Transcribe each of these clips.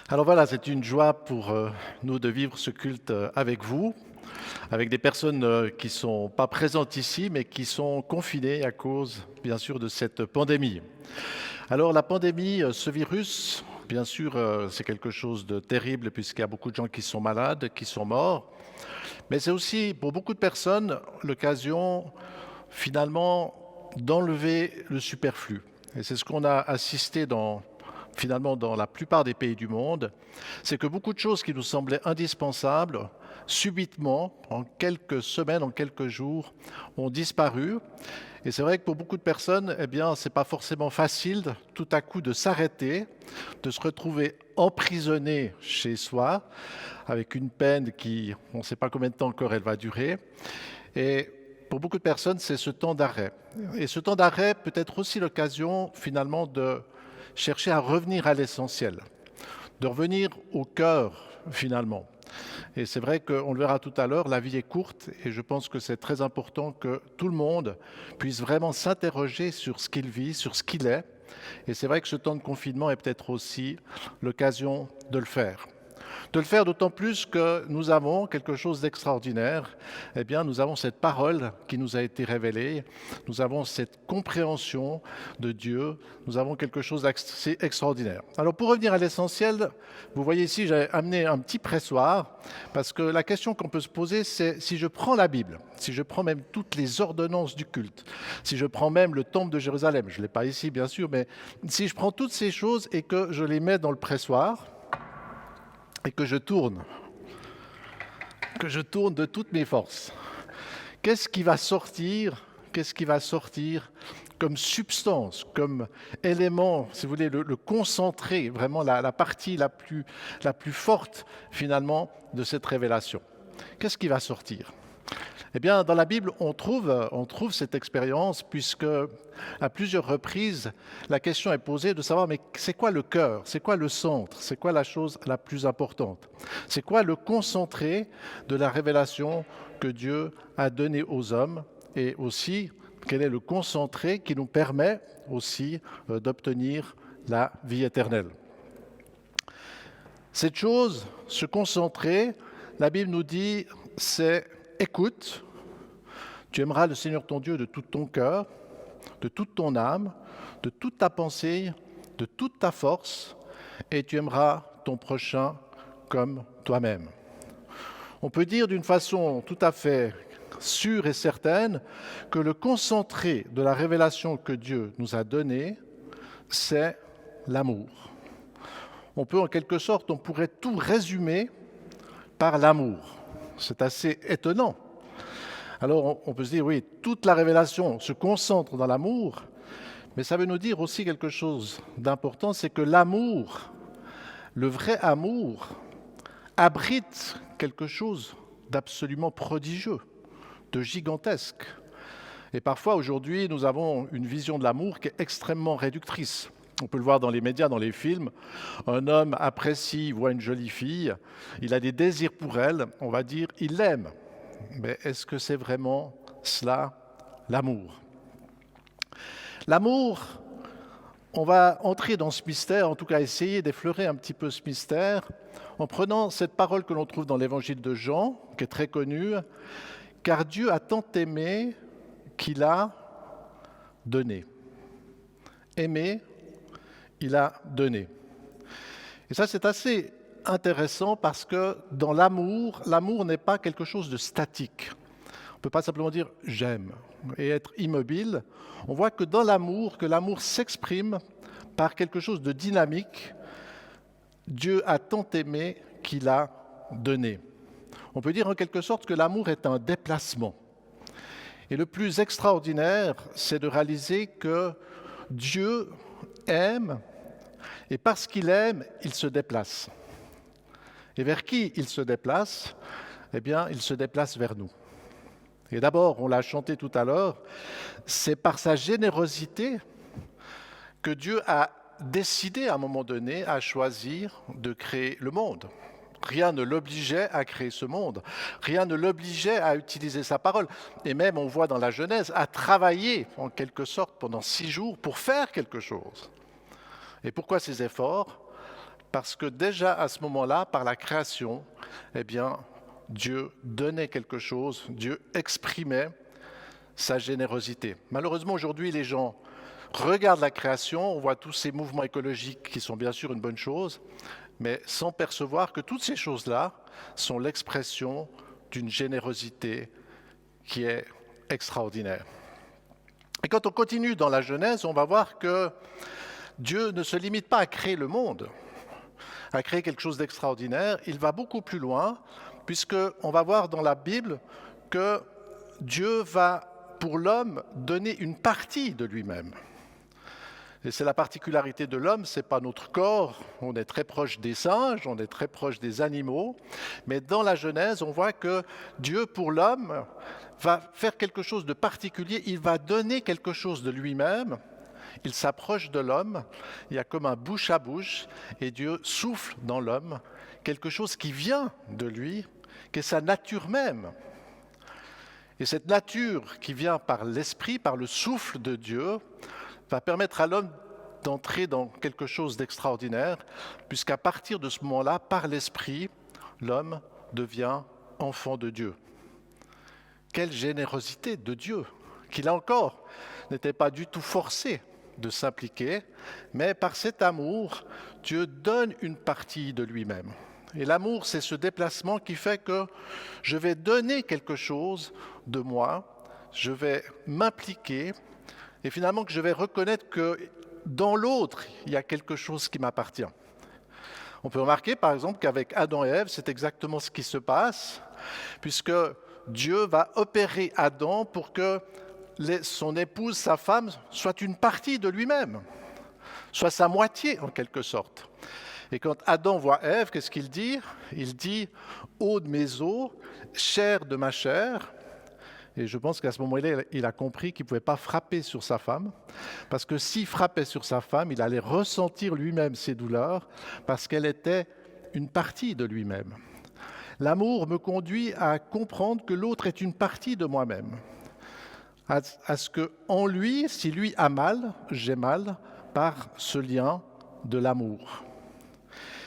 Alors voilà, c'est une joie pour nous de vivre ce culte avec vous, avec des personnes qui ne sont pas présentes ici, mais qui sont confinées à cause, bien sûr, de cette pandémie. Alors la pandémie, ce virus, bien sûr, c'est quelque chose de terrible puisqu'il y a beaucoup de gens qui sont malades, qui sont morts, mais c'est aussi pour beaucoup de personnes l'occasion, finalement, d'enlever le superflu. Et c'est ce qu'on a assisté finalement dans la plupart des pays du monde, c'est que beaucoup de choses qui nous semblaient indispensables, subitement, en quelques semaines, en quelques jours, ont disparu. Et c'est vrai que pour beaucoup de personnes, eh bien, c'est pas forcément facile tout à coup de s'arrêter, de se retrouver emprisonné chez soi, avec une peine qui, on ne sait pas combien de temps encore elle va durer. Et pour beaucoup de personnes, c'est ce temps d'arrêt. Et ce temps d'arrêt peut être aussi l'occasion, finalement, de chercher à revenir à l'essentiel, de revenir au cœur, finalement. Et c'est vrai qu'on le verra tout à l'heure, la vie est courte et je pense que c'est très important que tout le monde puisse vraiment s'interroger sur ce qu'il vit, sur ce qu'il est. Et c'est vrai que ce temps de confinement est peut-être aussi l'occasion de le faire. De le faire d'autant plus que nous avons quelque chose d'extraordinaire. Eh bien, nous avons cette parole qui nous a été révélée. Nous avons cette compréhension de Dieu. Nous avons quelque chose d'assez extraordinaire. Alors, pour revenir à l'essentiel, vous voyez ici, j'ai amené un petit pressoir parce que la question qu'on peut se poser, c'est si je prends la Bible, si je prends même toutes les ordonnances du culte, si je prends même le temple de Jérusalem, je ne l'ai pas ici bien sûr, mais si je prends toutes ces choses et que je les mets dans le pressoir, et que je tourne de toutes mes forces. Qu'est-ce qui va sortir? Qu'est-ce qui va sortir comme substance, comme élément, si vous voulez, le concentré, vraiment la partie la plus forte finalement de cette révélation? Qu'est-ce qui va sortir? Eh bien, dans la Bible, on trouve cette expérience puisque à plusieurs reprises, la question est posée de savoir mais c'est quoi le cœur, c'est quoi le centre, c'est quoi la chose la plus importante, c'est quoi le concentré de la révélation que Dieu a donnée aux hommes et aussi quel est le concentré qui nous permet aussi d'obtenir la vie éternelle. Cette chose, ce concentré, la Bible nous dit, c'est écoute. Tu aimeras le Seigneur ton Dieu de tout ton cœur, de toute ton âme, de toute ta pensée, de toute ta force, et tu aimeras ton prochain comme toi-même. On peut dire d'une façon tout à fait sûre et certaine que le concentré de la révélation que Dieu nous a donnée, c'est l'amour. On peut en quelque sorte, on pourrait tout résumer par l'amour. C'est assez étonnant. Alors on peut se dire, oui, toute la révélation se concentre dans l'amour, mais ça veut nous dire aussi quelque chose d'important, c'est que l'amour, le vrai amour, abrite quelque chose d'absolument prodigieux, de gigantesque. Et parfois, aujourd'hui, nous avons une vision de l'amour qui est extrêmement réductrice. On peut le voir dans les médias, dans les films. Un homme apprécie, voit une jolie fille, il a des désirs pour elle, on va dire, il l'aime. Mais est-ce que c'est vraiment cela, l'amour? L'amour, on va entrer dans ce mystère, en tout cas essayer d'effleurer un petit peu ce mystère, en prenant cette parole que l'on trouve dans l'évangile de Jean, qui est très connue, « Car Dieu a tant aimé qu'il a donné. » Aimé, il a donné. Et ça, c'est assez intéressant parce que dans l'amour, l'amour n'est pas quelque chose de statique. On ne peut pas simplement dire « j'aime » et être immobile. On voit que dans l'amour, que l'amour s'exprime par quelque chose de dynamique. Dieu a tant aimé qu'il a donné. On peut dire en quelque sorte que l'amour est un déplacement. Et le plus extraordinaire, c'est de réaliser que Dieu aime, et parce qu'il aime, il se déplace. Et vers qui il se déplace? Eh bien, il se déplace vers nous. Et d'abord, on l'a chanté tout à l'heure, c'est par sa générosité que Dieu a décidé à un moment donné à choisir de créer le monde. Rien ne l'obligeait à créer ce monde. Rien ne l'obligeait à utiliser sa parole. Et même, on voit dans la Genèse, à travailler en quelque sorte pendant 6 jours pour faire quelque chose. Et pourquoi ces efforts? Parce que déjà à ce moment-là, par la création, eh bien, Dieu donnait quelque chose, Dieu exprimait sa générosité. Malheureusement, aujourd'hui, les gens regardent la création, on voit tous ces mouvements écologiques qui sont bien sûr une bonne chose, mais sans percevoir que toutes ces choses-là sont l'expression d'une générosité qui est extraordinaire. Et quand on continue dans la Genèse, on va voir que Dieu ne se limite pas à créer le monde, à créer quelque chose d'extraordinaire, il va beaucoup plus loin, puisqu'on va voir dans la Bible que Dieu va, pour l'homme, donner une partie de lui-même. Et c'est la particularité de l'homme, ce n'est pas notre corps, on est très proche des singes, on est très proche des animaux, mais dans la Genèse, on voit que Dieu, pour l'homme, va faire quelque chose de particulier, il va donner quelque chose de lui-même, il s'approche de l'homme, il y a comme un bouche à bouche, et Dieu souffle dans l'homme quelque chose qui vient de lui, qui est sa nature même. Et cette nature qui vient par l'esprit, par le souffle de Dieu, va permettre à l'homme d'entrer dans quelque chose d'extraordinaire, puisqu'à partir de ce moment-là, par l'esprit, l'homme devient enfant de Dieu. Quelle générosité de Dieu, qui là encore n'était pas du tout forcé de s'impliquer, mais par cet amour, Dieu donne une partie de lui-même. Et l'amour, c'est ce déplacement qui fait que je vais donner quelque chose de moi, je vais m'impliquer, et finalement que je vais reconnaître que dans l'autre, il y a quelque chose qui m'appartient. On peut remarquer par exemple qu'avec Adam et Ève, c'est exactement ce qui se passe, puisque Dieu va opérer Adam pour que son épouse, sa femme, soit une partie de lui-même, soit sa moitié en quelque sorte. Et quand Adam voit Ève, qu'est-ce qu'il dit ? Il dit « eau de mes os, chair de ma chair ». Et je pense qu'à ce moment-là, il a compris qu'il ne pouvait pas frapper sur sa femme, parce que s'il frappait sur sa femme, il allait ressentir lui-même ses douleurs, parce qu'elle était une partie de lui-même. L'amour me conduit à comprendre que l'autre est une partie de moi-même, à ce qu'en lui, si lui a mal, j'ai mal, par ce lien de l'amour.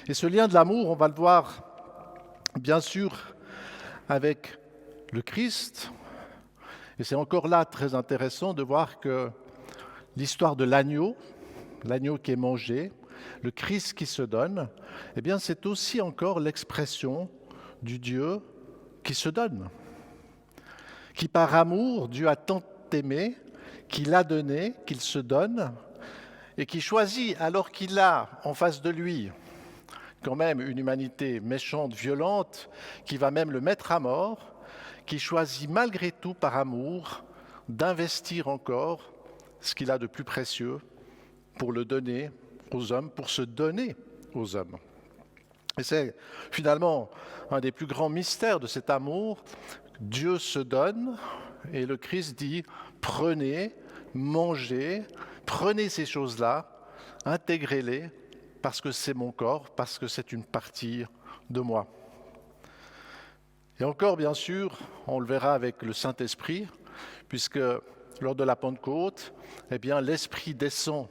Et ce lien de l'amour, on va le voir bien sûr avec le Christ. Et c'est encore là très intéressant de voir que l'histoire de l'agneau qui est mangé, le Christ qui se donne, eh bien c'est aussi encore l'expression du Dieu qui se donne, qui par amour, Dieu a tant aimé, qu'il a donné, qu'il se donne, et qui choisit, alors qu'il a en face de lui quand même une humanité méchante, violente, qui va même le mettre à mort, qui choisit malgré tout par amour d'investir encore ce qu'il a de plus précieux pour le donner aux hommes, pour se donner aux hommes. Et c'est finalement un des plus grands mystères de cet amour. Dieu se donne et le Christ dit « prenez, mangez, prenez ces choses-là, intégrez-les parce que c'est mon corps, parce que c'est une partie de moi ». Et encore, bien sûr, on le verra avec le Saint-Esprit, puisque lors de la Pentecôte, eh bien, l'Esprit descend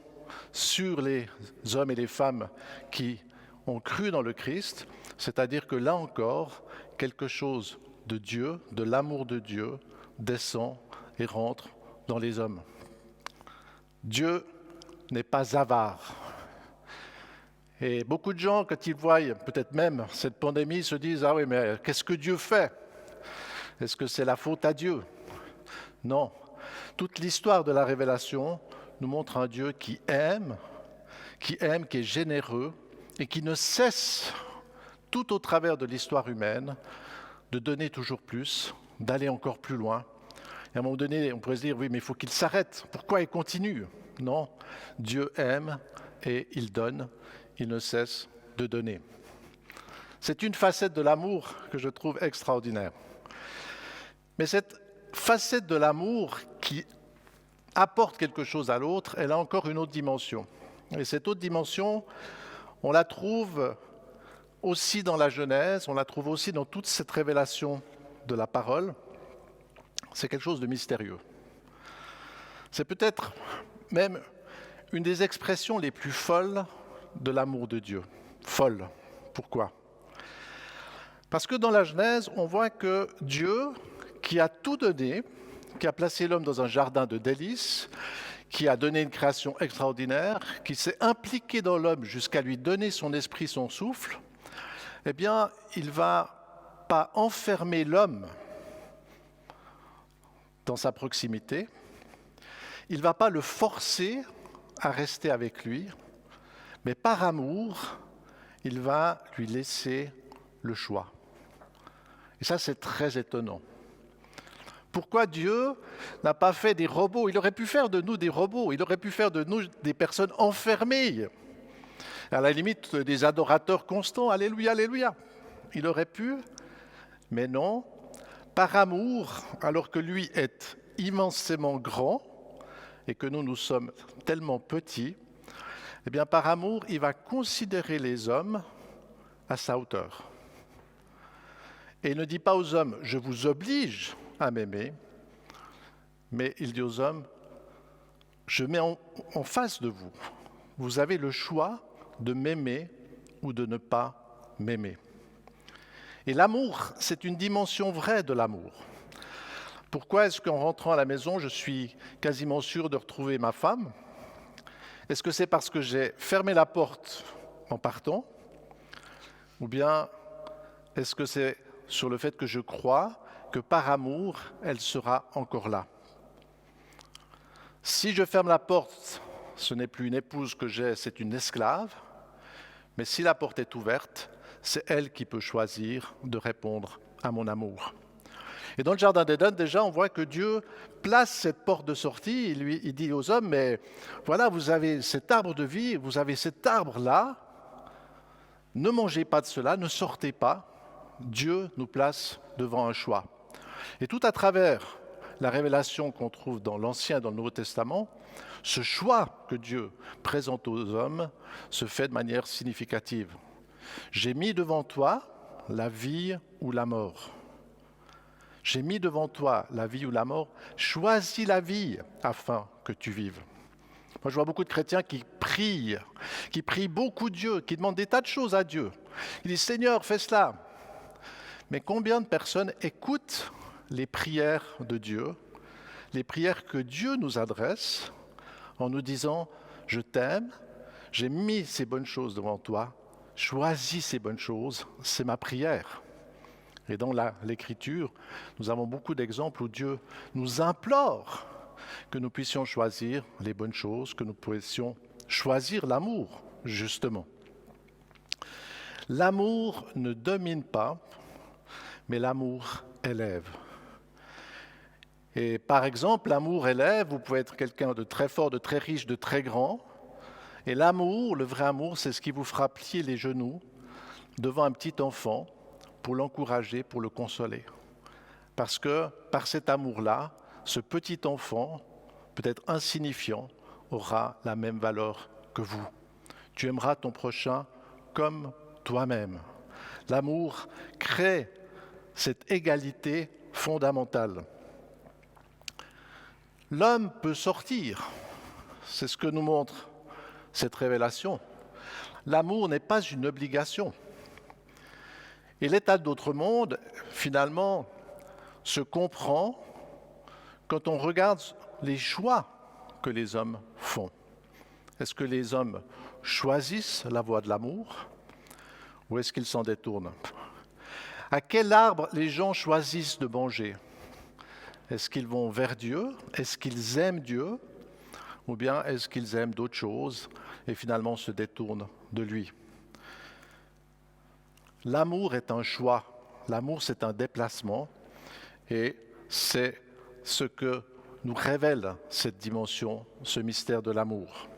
sur les hommes et les femmes qui ont cru dans le Christ, c'est-à-dire que là encore, quelque chose de Dieu, de l'amour de Dieu, descend et rentre dans les hommes. Dieu n'est pas avare. Et beaucoup de gens, quand ils voient peut-être même cette pandémie, se disent « Ah oui, mais qu'est-ce que Dieu fait ? Est-ce que c'est la faute à Dieu ?» Non. Toute l'histoire de la révélation nous montre un Dieu qui aime, qui est généreux et qui ne cesse, tout au travers de l'histoire humaine, de donner toujours plus, d'aller encore plus loin. Et à un moment donné, on pourrait se dire « Oui, mais il faut qu'il s'arrête. Pourquoi il continue ?» Non. Dieu aime et il donne. Il ne cesse de donner. C'est une facette de l'amour que je trouve extraordinaire. Mais cette facette de l'amour qui apporte quelque chose à l'autre, elle a encore une autre dimension. Et cette autre dimension, on la trouve aussi dans la Genèse, on la trouve aussi dans toute cette révélation de la parole. C'est quelque chose de mystérieux. C'est peut-être même une des expressions les plus folles de l'amour de Dieu. folle. Pourquoi? Parce que dans la Genèse, on voit que Dieu, qui a tout donné, qui a placé l'homme dans un jardin de délices, qui a donné une création extraordinaire, qui s'est impliqué dans l'homme jusqu'à lui donner son esprit, son souffle, eh bien, il ne va pas enfermer l'homme dans sa proximité, il ne va pas le forcer à rester avec lui, mais par amour, il va lui laisser le choix. Et ça, c'est très étonnant. Pourquoi Dieu n'a pas fait des robots? Il aurait pu faire de nous des robots, il aurait pu faire de nous des personnes enfermées, à la limite des adorateurs constants, alléluia, alléluia. Il aurait pu, mais non, par amour, alors que lui est immensément grand et que nous sommes tellement petits, eh bien par amour, il va considérer les hommes à sa hauteur. Et il ne dit pas aux hommes, je vous oblige à m'aimer, mais il dit aux hommes, je mets en face de vous. Vous avez le choix de m'aimer ou de ne pas m'aimer. Et l'amour, c'est une dimension vraie de l'amour. Pourquoi est-ce qu'en rentrant à la maison, je suis quasiment sûr de retrouver ma femme? Est-ce que c'est parce que j'ai fermé la porte en partant? Ou bien est-ce que c'est sur le fait que je crois que par amour, elle sera encore là? Si je ferme la porte, ce n'est plus une épouse que j'ai, c'est une esclave. Mais si la porte est ouverte, c'est elle qui peut choisir de répondre à mon amour. Et dans le jardin d'Éden, déjà, on voit que Dieu place cette porte de sortie. Il dit aux hommes, mais voilà, vous avez cet arbre de vie, vous avez cet arbre-là. Ne mangez pas de cela, ne sortez pas. Dieu nous place devant un choix. Et tout à travers la révélation qu'on trouve dans l'Ancien et dans le Nouveau Testament, ce choix que Dieu présente aux hommes se fait de manière significative. J'ai mis devant toi la vie ou la mort. J'ai mis devant toi la vie ou la mort. Choisis la vie afin que tu vives. Moi, je vois beaucoup de chrétiens qui prient beaucoup Dieu, qui demandent des tas de choses à Dieu. Ils disent, Seigneur, fais cela. Mais combien de personnes écoutent les prières de Dieu, les prières que Dieu nous adresse en nous disant « Je t'aime, j'ai mis ces bonnes choses devant toi, choisis ces bonnes choses, c'est ma prière ». Et dans l'Écriture, nous avons beaucoup d'exemples où Dieu nous implore que nous puissions choisir les bonnes choses, que nous puissions choisir l'amour, justement. L'amour ne domine pas, mais l'amour élève. Et par exemple, l'amour élève, vous pouvez être quelqu'un de très fort, de très riche, de très grand. Et l'amour, le vrai amour, c'est ce qui vous fera plier les genoux devant un petit enfant pour l'encourager, pour le consoler. Parce que par cet amour-là, ce petit enfant, peut-être insignifiant, aura la même valeur que vous. Tu aimeras ton prochain comme toi-même. L'amour crée cette égalité fondamentale. L'homme peut sortir, c'est ce que nous montre cette révélation. L'amour n'est pas une obligation. Et l'état d'autre monde, finalement, se comprend quand on regarde les choix que les hommes font. Est-ce que les hommes choisissent la voie de l'amour ou est-ce qu'ils s'en détournent? À quel arbre les gens choisissent de manger? Est-ce qu'ils vont vers Dieu? Est-ce qu'ils aiment Dieu? Ou bien est-ce qu'ils aiment d'autres choses et finalement se détournent de lui? L'amour est un choix. L'amour, c'est un déplacement. Et c'est ce que nous révèle cette dimension, ce mystère de l'amour.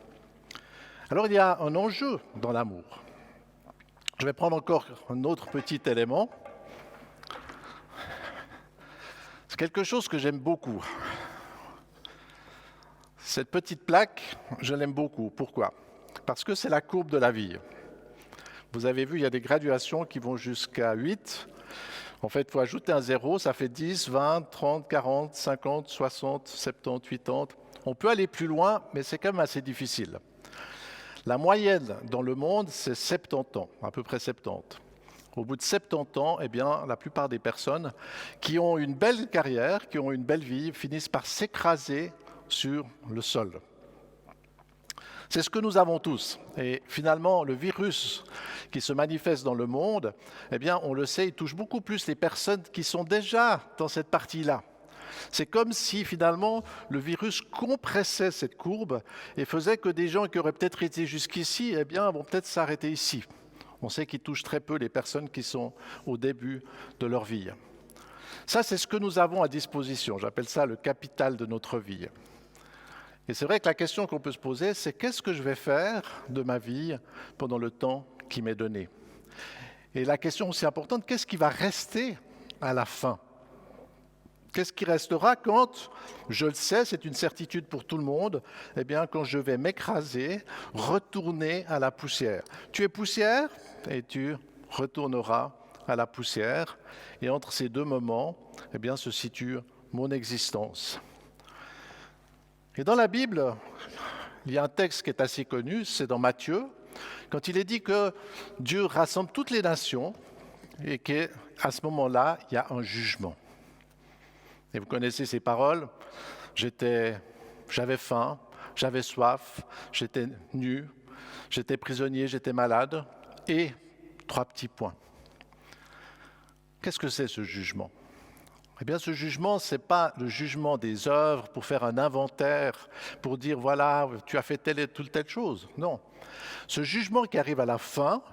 Alors il y a un enjeu dans l'amour. Je vais prendre encore un autre petit élément. C'est quelque chose que j'aime beaucoup. Cette petite plaque, je l'aime beaucoup. Pourquoi? Parce que c'est la courbe de la vie. Vous avez vu, il y a des graduations qui vont jusqu'à 8. En fait, il faut ajouter un 0, ça fait 10, 20, 30, 40, 50, 60, 70, 80. On peut aller plus loin, mais c'est quand même assez difficile. La moyenne dans le monde, c'est 70 ans, à peu près 70. Au bout de 70 ans, eh bien, la plupart des personnes qui ont une belle carrière, qui ont une belle vie, finissent par s'écraser sur le sol. C'est ce que nous avons tous. Et finalement, le virus qui se manifeste dans le monde, eh bien, on le sait, il touche beaucoup plus les personnes qui sont déjà dans cette partie-là. C'est comme si finalement le virus compressait cette courbe et faisait que des gens qui auraient peut-être été jusqu'ici, eh bien, vont peut-être s'arrêter ici. On sait qu'il touche très peu les personnes qui sont au début de leur vie. Ça, c'est ce que nous avons à disposition. J'appelle ça le capital de notre vie. Et c'est vrai que la question qu'on peut se poser, c'est qu'est-ce que je vais faire de ma vie pendant le temps qui m'est donné? Et la question aussi importante, qu'est-ce qui va rester à la fin? Qu'est-ce qui restera quand, je le sais, c'est une certitude pour tout le monde, eh bien, quand je vais m'écraser, retourner à la poussière. Tu es poussière et tu retourneras à la poussière. Et entre ces deux moments, eh bien, se situe mon existence. Et dans la Bible, il y a un texte qui est assez connu, c'est dans Matthieu, quand il est dit que Dieu rassemble toutes les nations et qu'à ce moment-là, il y a un jugement. Et vous connaissez ces paroles, j'avais faim, j'avais soif, j'étais nu, j'étais prisonnier, j'étais malade, et 3 petits points. Qu'est-ce que c'est ce jugement? Eh bien, ce jugement, ce n'est pas le jugement des œuvres pour faire un inventaire, pour dire, voilà, tu as fait telle et telle chose. Non. Ce jugement qui arrive à la fin,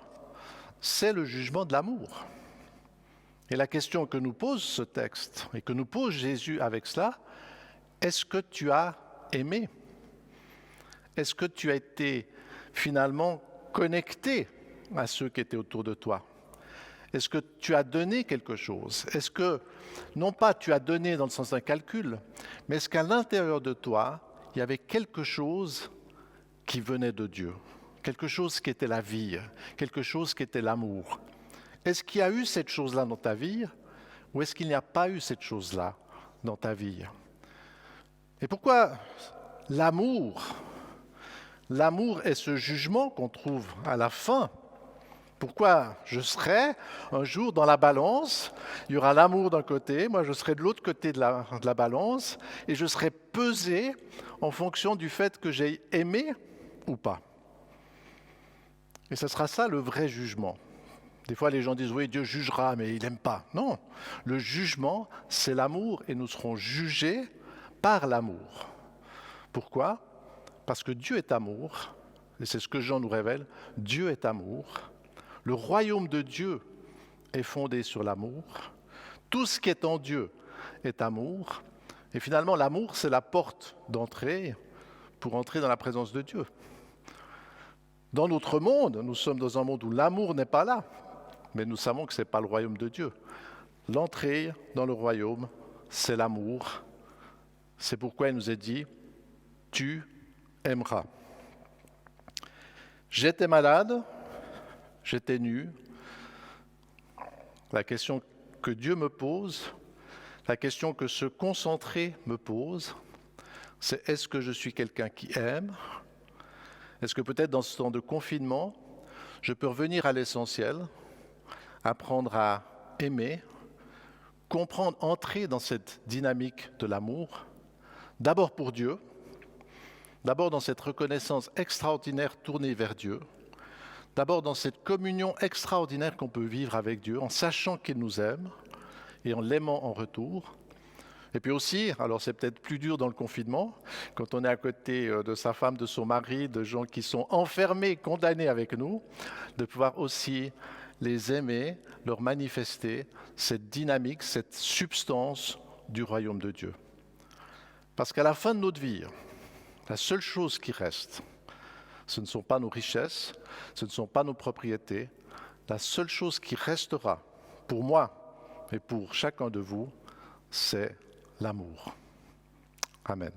c'est le jugement de l'amour. Et la question que nous pose ce texte, et que nous pose Jésus avec cela, est-ce que tu as aimé? Est-ce que tu as été finalement connecté à ceux qui étaient autour de toi? Est-ce que tu as donné quelque chose? Est-ce que, non pas tu as donné dans le sens d'un calcul, mais est-ce qu'à l'intérieur de toi, il y avait quelque chose qui venait de Dieu? Quelque chose qui était la vie, quelque chose qui était l'amour? Est-ce qu'il y a eu cette chose-là dans ta vie ou est-ce qu'il n'y a pas eu cette chose-là dans ta vie? Et pourquoi l'amour? L'amour est ce jugement qu'on trouve à la fin. Pourquoi je serai un jour dans la balance, il y aura l'amour d'un côté, moi je serai de l'autre côté de la balance, et je serai pesé en fonction du fait que j'ai aimé ou pas. Et ce sera ça le vrai jugement. Des fois les gens disent oui, Dieu jugera, mais il n'aime pas. Non, le jugement c'est l'amour et nous serons jugés par l'amour. Pourquoi? Parce que Dieu est amour, et c'est ce que Jean nous révèle, Dieu est amour. Le royaume de Dieu est fondé sur l'amour. Tout ce qui est en Dieu est amour. Et finalement, l'amour, c'est la porte d'entrée pour entrer dans la présence de Dieu. Dans notre monde, nous sommes dans un monde où l'amour n'est pas là, mais nous savons que ce n'est pas le royaume de Dieu. L'entrée dans le royaume, c'est l'amour. C'est pourquoi il nous est dit, tu aimeras. J'étais malade, j'étais nu. La question que Dieu me pose, la question que ce concentré me pose, c'est est-ce que je suis quelqu'un qui aime? Est-ce que peut-être dans ce temps de confinement, je peux revenir à l'essentiel, apprendre à aimer, comprendre, entrer dans cette dynamique de l'amour, d'abord pour Dieu, d'abord dans cette reconnaissance extraordinaire tournée vers Dieu, d'abord dans cette communion extraordinaire qu'on peut vivre avec Dieu, en sachant qu'il nous aime et en l'aimant en retour. Et puis aussi, alors c'est peut-être plus dur dans le confinement, quand on est à côté de sa femme, de son mari, de gens qui sont enfermés, condamnés avec nous, de pouvoir aussi les aimer, leur manifester cette dynamique, cette substance du royaume de Dieu. Parce qu'à la fin de notre vie, la seule chose qui reste, ce ne sont pas nos richesses, ce ne sont pas nos propriétés. La seule chose qui restera pour moi et pour chacun de vous, c'est l'amour. Amen.